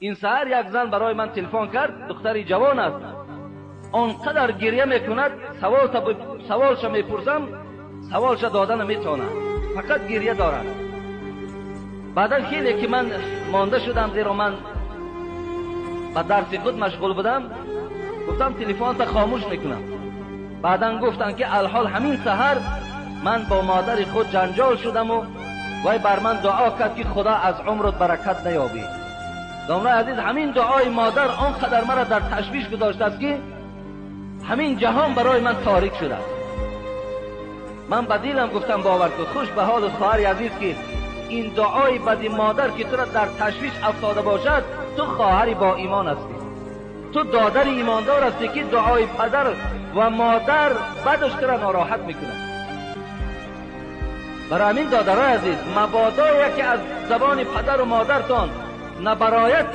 این سحر یک زن برای من تلفن کرد، دختری جوان است، آنقدر گریه میکند، سوالش میپرسم، سوالش دادن نمیتونه، فقط گریه دارد. بعدا خیلی که من مانده شدم، زیرا من با درس خود مشغول بودم، گفتم تلفن تا خاموش میکنم. بعدا گفتن که الحال همین سحر من با مادر خود جنجال شدم و وی بر من دعا کرد که خدا از عمرت برکت نیابی. دوستان عزیز، همین دعای مادر آنقدر مرا در تشویش گذاشته است که همین جهان برای من تاریک شده است. من به دلم گفتم باور کن، خوش به حال خواهر عزیز که این دعای بدی مادر که تو را در تشویش افتاده باشد، تو خواهری با ایمان هستی، تو دادر ایماندار هستی که دعای پدر و مادر بدش تو را ناراحت میکنه. برای همین دادرای عزیز، مبادا که از زبان پدر و مادرتان نبرایت